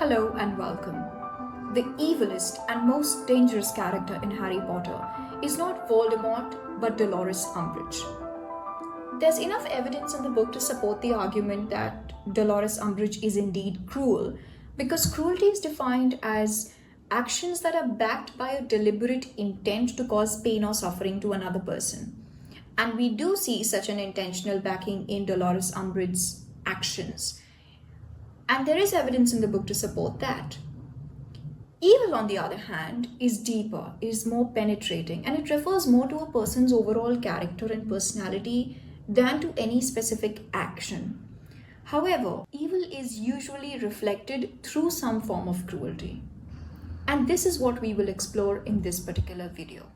Hello and welcome. The evilest and most dangerous character in Harry Potter is not Voldemort but Dolores Umbridge. There's enough evidence in the book to support the argument that Dolores Umbridge is indeed cruel, because cruelty is defined as actions that are backed by a deliberate intent to cause pain or suffering to another person. And we do see such an intentional backing in Dolores Umbridge's actions. And there is evidence in the book to support that. Evil, on the other hand, is deeper, is more penetrating, and it refers more to a person's overall character and personality than to any specific action. However, evil is usually reflected through some form of cruelty. And this is what we will explore in this particular video.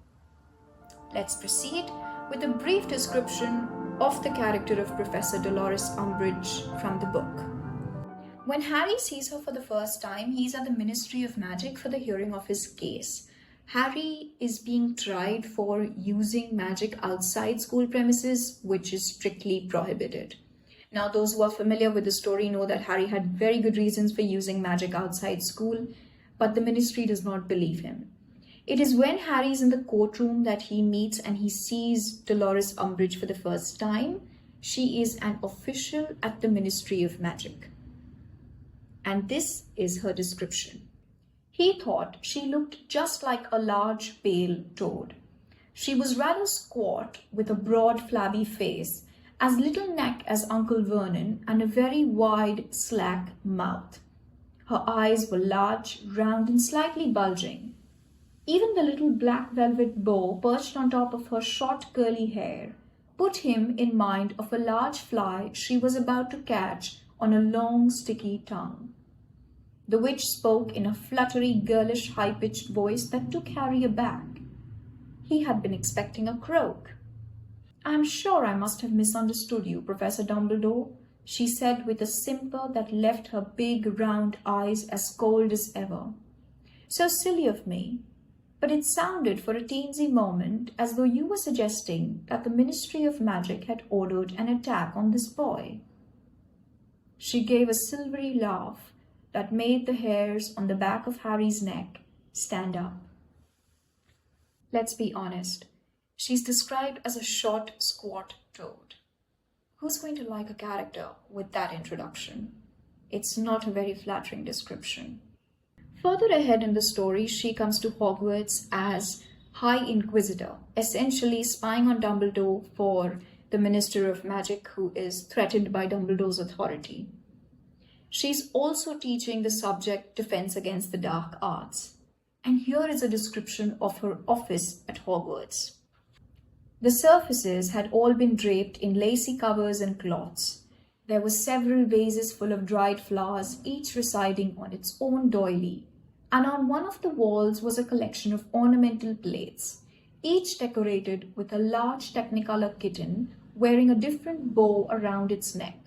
Let's proceed with a brief description of the character of Professor Dolores Umbridge from the book. When Harry sees her for the first time, he's at the Ministry of Magic for the hearing of his case. Harry is being tried for using magic outside school premises, which is strictly prohibited. Now, those who are familiar with the story know that Harry had very good reasons for using magic outside school, but the Ministry does not believe him. It is when Harry is in the courtroom that he meets and he sees Dolores Umbridge for the first time. She is an official at the Ministry of Magic. And this is her description. He thought she looked just like a large pale toad. She was rather squat with a broad flabby face, as little neck as Uncle Vernon, and a very wide slack mouth. Her eyes were large, round and slightly bulging. Even the little black velvet bow perched on top of her short curly hair put him in mind of a large fly she was about to catch on a long sticky tongue. The witch spoke in a fluttery, girlish, high-pitched voice that took Harry aback. He had been expecting a croak. "I'm sure I must have misunderstood you, Professor Dumbledore," she said with a simper that left her big, round eyes as cold as ever. "So silly of me. But it sounded for a teensy moment as though you were suggesting that the Ministry of Magic had ordered an attack on this boy." She gave a silvery laugh that made the hairs on the back of Harry's neck stand up. Let's be honest. She's described as a short, squat toad. Who's going to like a character with that introduction? It's not a very flattering description. Further ahead in the story, she comes to Hogwarts as High Inquisitor, essentially spying on Dumbledore for the Minister of Magic, who is threatened by Dumbledore's authority. She's also teaching the subject Defense Against the Dark Arts. And here is a description of her office at Hogwarts. The surfaces had all been draped in lacy covers and cloths. There were several vases full of dried flowers, each residing on its own doily. And on one of the walls was a collection of ornamental plates, each decorated with a large Technicolor kitten wearing a different bow around its neck.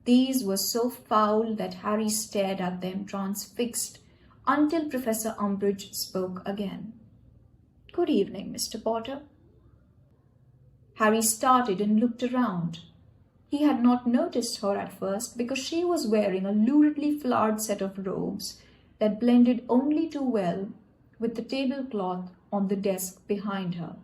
These were so foul that Harry stared at them transfixed until Professor Umbridge spoke again. "Good evening, Mr. Potter." Harry started and looked around. He had not noticed her at first because she was wearing a luridly flowered set of robes that blended only too well with the tablecloth on the desk behind her.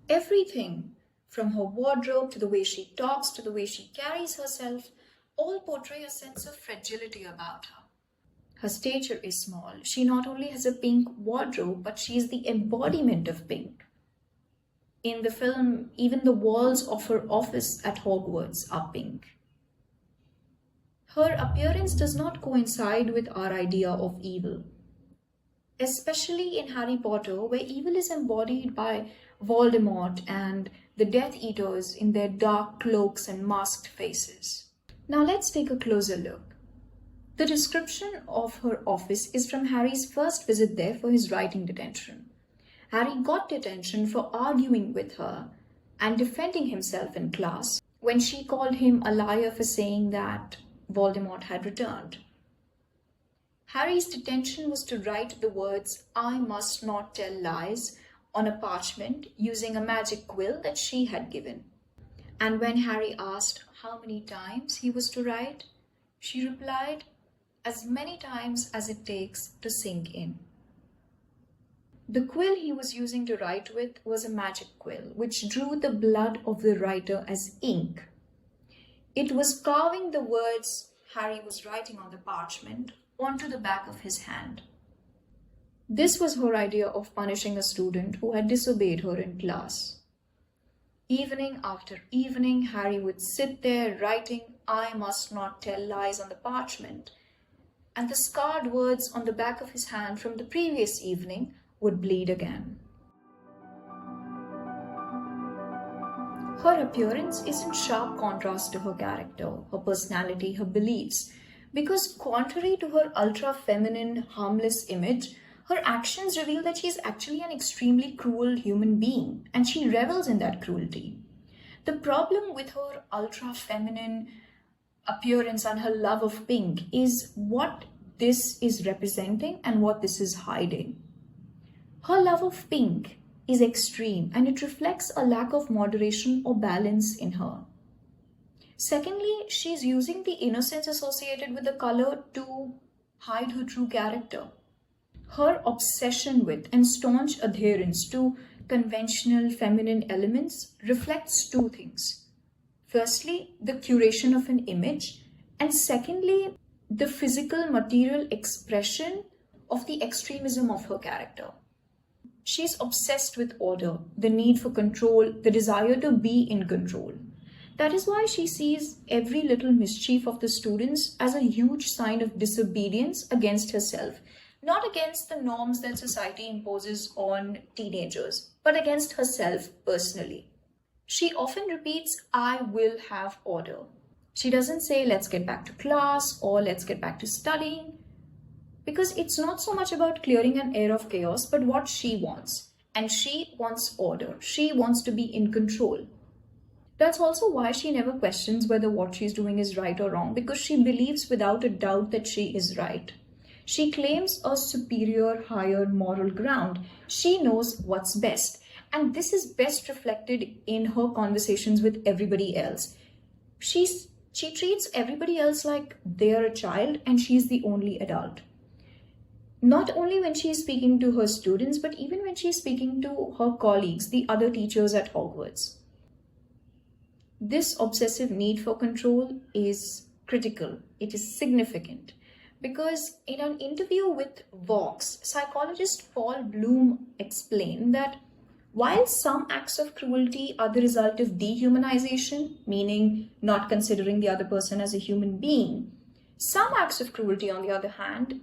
Everything, from her wardrobe to the way she talks to the way she carries herself, all portray a sense of fragility about her. Her stature is small. She not only has a pink wardrobe, but she is the embodiment of pink. In the film, even the walls of her office at Hogwarts are pink. Her appearance does not coincide with our idea of evil, especially in Harry Potter, where evil is embodied by Voldemort and the Death Eaters in their dark cloaks and masked faces. Now let's take a closer look. The description of her office is from Harry's first visit there for his writing detention. Harry got detention for arguing with her and defending himself in class when she called him a liar for saying that Voldemort had returned. Harry's detention was to write the words, "I must not tell lies," on a parchment using a magic quill that she had given. And when Harry asked how many times he was to write, She replied, "As many times as it takes to sink in." The quill he was using to write with was a magic quill, which drew the blood of the writer as ink. It was carving the words Harry was writing on the parchment onto the back of his hand. This was her idea of punishing a student who had disobeyed her in class. Evening after evening, Harry would sit there writing, "I must not tell lies" on the parchment, and the scarred words on the back of his hand from the previous evening would bleed again. Her appearance is in sharp contrast to her character, her personality, her beliefs, because contrary to her ultra-feminine, harmless image, her actions reveal that she is actually an extremely cruel human being, and she revels in that cruelty. The problem with her ultra-feminine appearance and her love of pink is what this is representing and what this is hiding. Her love of pink is extreme, and it reflects a lack of moderation or balance in her. Secondly, she's using the innocence associated with the color to hide her true character. Her obsession with and staunch adherence to conventional feminine elements reflects two things. Firstly, the curation of an image, and secondly, the physical material expression of the extremism of her character. She's obsessed with order, the need for control, the desire to be in control. That is why she sees every little mischief of the students as a huge sign of disobedience against herself, not against the norms that society imposes on teenagers, but against herself personally. She often repeats, "I will have order." She doesn't say, "Let's get back to class" or "Let's get back to studying," because it's not so much about clearing an air of chaos, but what she wants. And she wants order. She wants to be in control. That's also why she never questions whether what she's doing is right or wrong, because she believes without a doubt that she is right. She claims a superior, higher moral ground. She knows what's best. And this is best reflected in her conversations with everybody else. She treats everybody else like they're a child and she's the only adult. Not only when she's speaking to her students, but even when she's speaking to her colleagues, the other teachers at Hogwarts. This obsessive need for control is critical. It is significant. Because in an interview with Vox, psychologist Paul Bloom explained that while some acts of cruelty are the result of dehumanization, meaning not considering the other person as a human being, some acts of cruelty, on the other hand,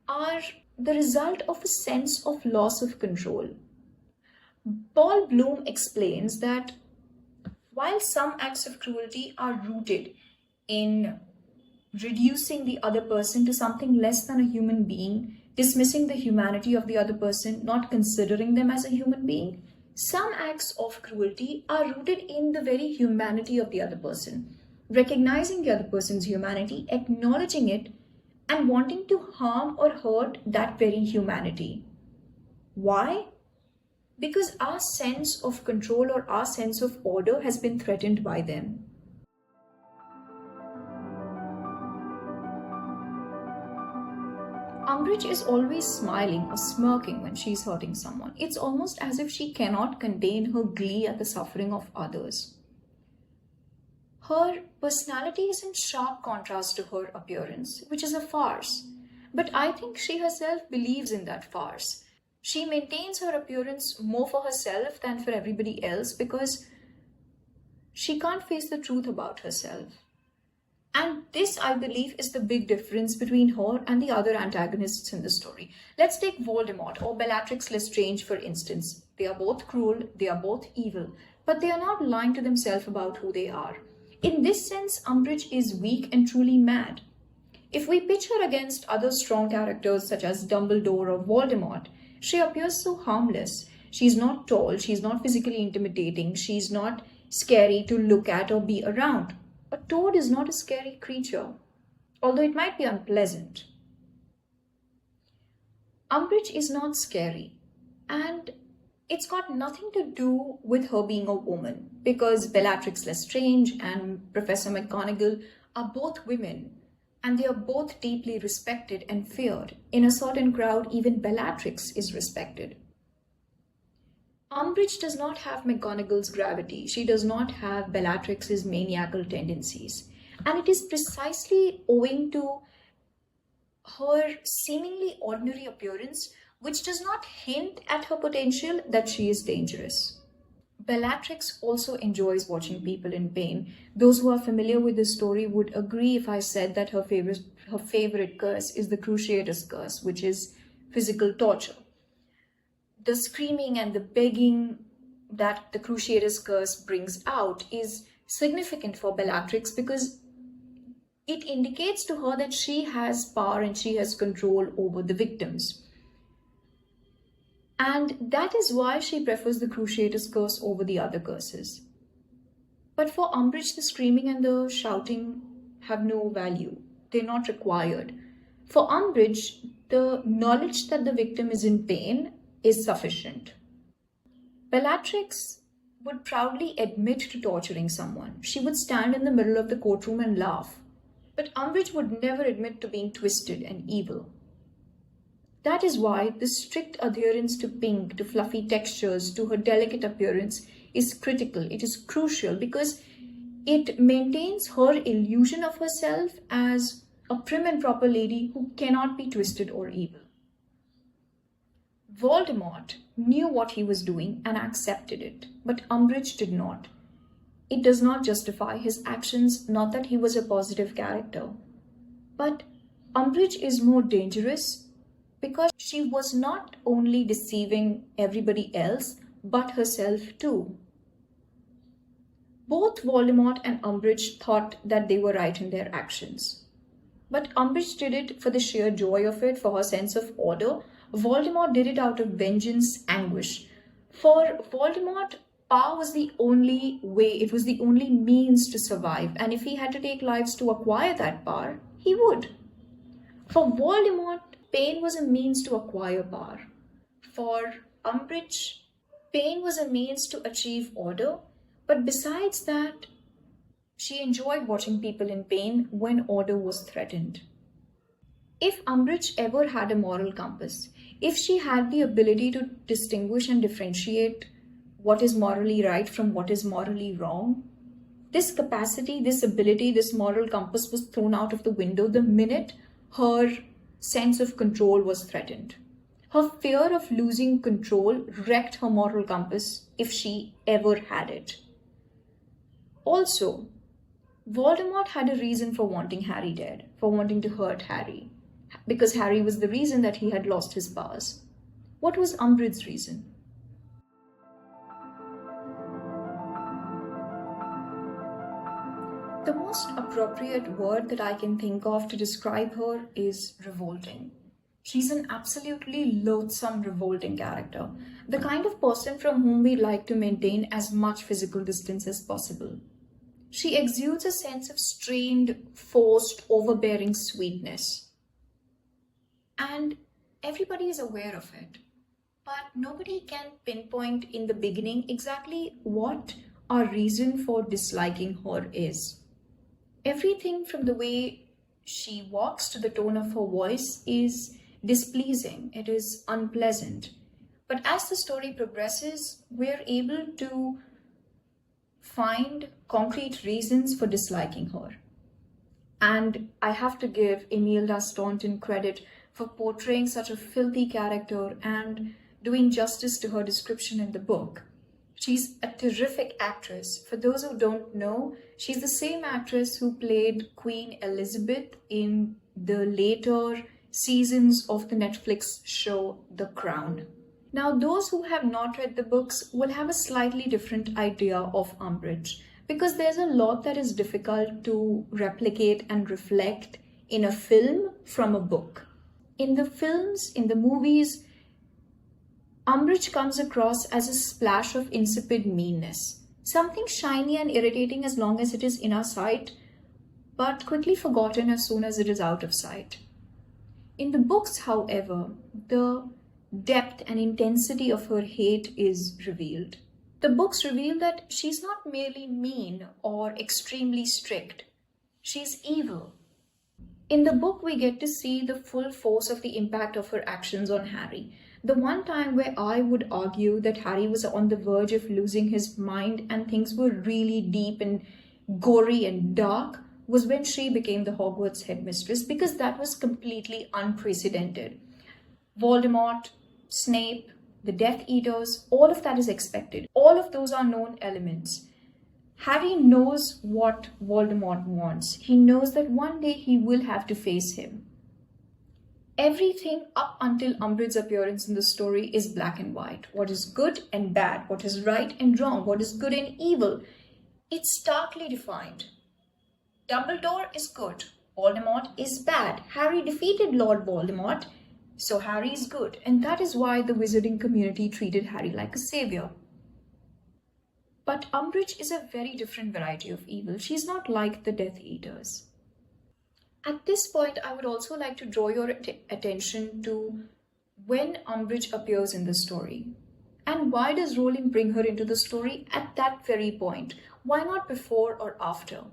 are the result of a sense of loss of control. Paul Bloom explains that while some acts of cruelty are rooted in reducing the other person to something less than a human being, dismissing the humanity of the other person, not considering them as a human being, some acts of cruelty are rooted in the very humanity of the other person, recognizing the other person's humanity, acknowledging it, and wanting to harm or hurt that very humanity. Why? Because our sense of control or our sense of order has been threatened by them. Umbridge is always smiling or smirking when she's hurting someone. It's almost as if she cannot contain her glee at the suffering of others. Her personality is in sharp contrast to her appearance, which is a farce. But I think she herself believes in that farce. She maintains her appearance more for herself than for everybody else because she can't face the truth about herself. And this, I believe, is the big difference between her and the other antagonists in the story. Let's take Voldemort or Bellatrix Lestrange, for instance. They are both cruel, they are both evil, but they are not lying to themselves about who they are. In this sense, Umbridge is weak and truly mad. If we pitch her against other strong characters such as Dumbledore or Voldemort, she appears so harmless. She's not tall, she's not physically intimidating, she's not scary to look at or be around. A toad is not a scary creature, although it might be unpleasant. Umbridge is not scary, and it's got nothing to do with her being a woman, because Bellatrix Lestrange and Professor McGonagall are both women, and they are both deeply respected and feared. In a certain crowd, even Bellatrix is respected. Umbridge does not have McGonagall's gravity. She does not have Bellatrix's maniacal tendencies. And it is precisely owing to her seemingly ordinary appearance, which does not hint at her potential, that she is dangerous. Bellatrix also enjoys watching people in pain. Those who are familiar with the story would agree if I said that her favorite curse is the Cruciatus curse, which is physical torture. The screaming and the begging that the Cruciatus curse brings out is significant for Bellatrix because it indicates to her that she has power and she has control over the victims. And that is why she prefers the Cruciatus curse over the other curses. But for Umbridge, the screaming and the shouting have no value. They're not required. For Umbridge, the knowledge that the victim is in pain is sufficient. Bellatrix would proudly admit to torturing someone. She would stand in the middle of the courtroom and laugh. But Umbridge would never admit to being twisted and evil. That is why the strict adherence to pink, to fluffy textures, to her delicate appearance is critical. It is crucial because it maintains her illusion of herself as a prim and proper lady who cannot be twisted or evil. Voldemort knew what he was doing and accepted it, but Umbridge did not. It does not justify his actions, not that he was a positive character. But Umbridge is more dangerous because she was not only deceiving everybody else, but herself too. Both Voldemort and Umbridge thought that they were right in their actions. But Umbridge did it for the sheer joy of it, for her sense of order. Voldemort did it out of vengeance, anguish. For Voldemort, power was the only way, it was the only means to survive. And if he had to take lives to acquire that power, he would. For Voldemort, pain was a means to acquire power. For Umbridge, pain was a means to achieve order. But besides that, she enjoyed watching people in pain when order was threatened. If Umbridge ever had a moral compass, if she had the ability to distinguish and differentiate what is morally right from what is morally wrong, this capacity, this ability, this moral compass was thrown out of the window the minute her sense of control was threatened. Her fear of losing control wrecked her moral compass if she ever had it. Also, Voldemort had a reason for wanting Harry dead, for wanting to hurt Harry, because Harry was the reason that he had lost his powers. What was Umbridge's reason? The most appropriate word that I can think of to describe her is revolting. She's an absolutely loathsome, revolting character, the kind of person from whom we like to maintain as much physical distance as possible. She exudes a sense of strained, forced, overbearing sweetness. And everybody is aware of it. But nobody can pinpoint in the beginning exactly what our reason for disliking her is. Everything from the way she walks to the tone of her voice is displeasing. It is unpleasant. But as the story progresses, we're able to find concrete reasons for disliking her. And I have to give Imelda Staunton credit for portraying such a filthy character and doing justice to her description in the book. She's a terrific actress. For those who don't know, she's the same actress who played Queen Elizabeth in the later seasons of the Netflix show The Crown. Now, those who have not read the books will have a slightly different idea of Umbridge because there's a lot that is difficult to replicate and reflect in a film from a book. In the films, in the movies, Umbridge comes across as a splash of insipid meanness, something shiny and irritating as long as it is in our sight, but quickly forgotten as soon as it is out of sight. In the books, however, the depth and intensity of her hate is revealed. The books reveal that she's not merely mean or extremely strict. She's evil. In the book, we get to see the full force of the impact of her actions on Harry. The one time where I would argue that Harry was on the verge of losing his mind and things were really deep and gory and dark was when she became the Hogwarts headmistress, because that was completely unprecedented. Voldemort, Snape, the Death Eaters, all of that is expected. All of those are known elements. Harry knows what Voldemort wants. He knows that one day he will have to face him. Everything up until Umbridge's appearance in the story is black and white. What is good and bad, what is right and wrong, what is good and evil. It's starkly defined. Dumbledore is good, Voldemort is bad. Harry defeated Lord Voldemort, so Harry is good. And that is why the wizarding community treated Harry like a savior. But Umbridge is a very different variety of evil. She's not like the Death Eaters. At this point, I would also like to draw your attention to when Umbridge appears in the story. And why does Rowling bring her into the story at that very point? Why not before or after?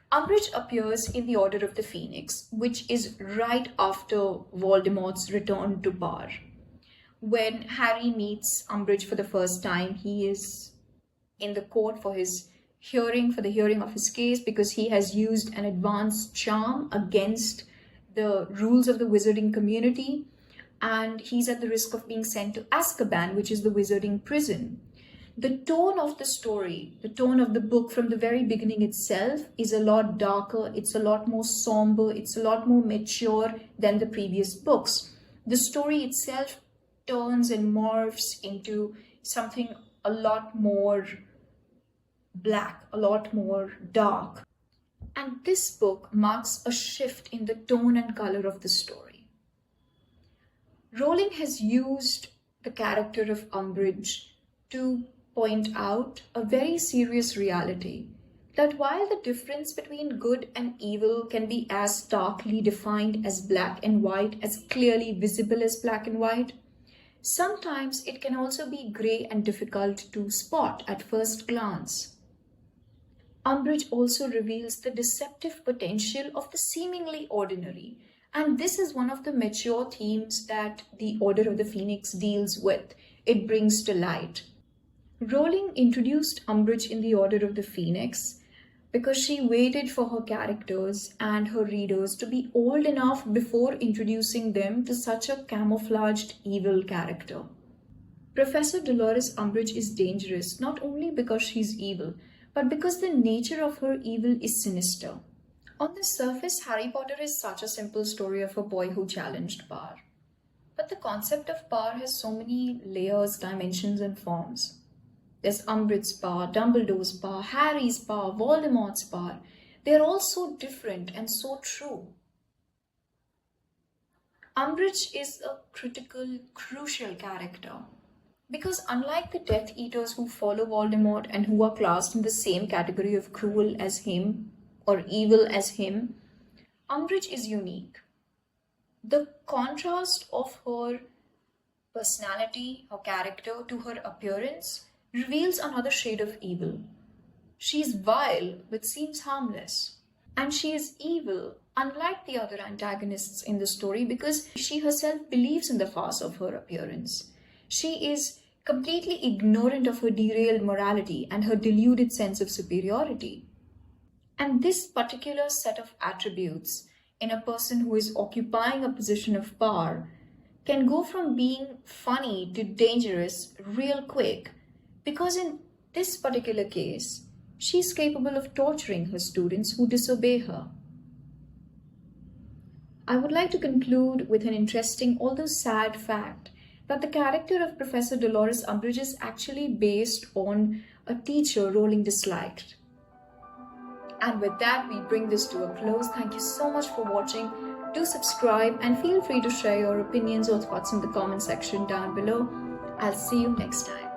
Umbridge appears in the Order of the Phoenix, which is right after Voldemort's return to power. When Harry meets Umbridge for the first time, he is in the court for his hearing, for the hearing of his case, because he has used an advanced charm against the rules of the wizarding community, and he's at the risk of being sent to Azkaban, which is the wizarding prison. The tone of the story, the tone of the book from the very beginning itself is a lot darker, it's a lot more somber, it's a lot more mature than the previous books. The story itself turns and morphs into something a lot more black, a lot more dark. And this book marks a shift in the tone and color of the story. Rowling has used the character of Umbridge to point out a very serious reality, that while the difference between good and evil can be as starkly defined as black and white, as clearly visible as black and white, sometimes it can also be grey and difficult to spot at first glance. Umbridge also reveals the deceptive potential of the seemingly ordinary, and this is one of the mature themes that the Order of the Phoenix deals with. It brings to light. Rowling introduced Umbridge in the Order of the Phoenix because she waited for her characters and her readers to be old enough before introducing them to such a camouflaged evil character. Professor Dolores Umbridge is dangerous not only because she's evil, but because the nature of her evil is sinister. On the surface, Harry Potter is such a simple story of a boy who challenged power. But the concept of power has so many layers, dimensions, and forms. There's Umbridge's power, Dumbledore's power, Harry's power, Voldemort's power. They're all so different and so true. Umbridge is a critical, crucial character. Because unlike the Death Eaters who follow Voldemort and who are classed in the same category of cruel as him or evil as him, Umbridge is unique. The contrast of her personality, her character, to her appearance reveals another shade of evil. She is vile but seems harmless. And she is evil, unlike the other antagonists in the story, because she herself believes in the farce of her appearance. She is completely ignorant of her derailed morality and her deluded sense of superiority. And this particular set of attributes in a person who is occupying a position of power can go from being funny to dangerous real quick, because in this particular case, she is capable of torturing her students who disobey her. I would like to conclude with an interesting, although sad fact, that the character of Professor Dolores Umbridge is actually based on a teacher Rowling disliked. And with that, we bring this to a close. Thank you so much for watching. Do subscribe and feel free to share your opinions or thoughts in the comment section down below. I'll see you next time.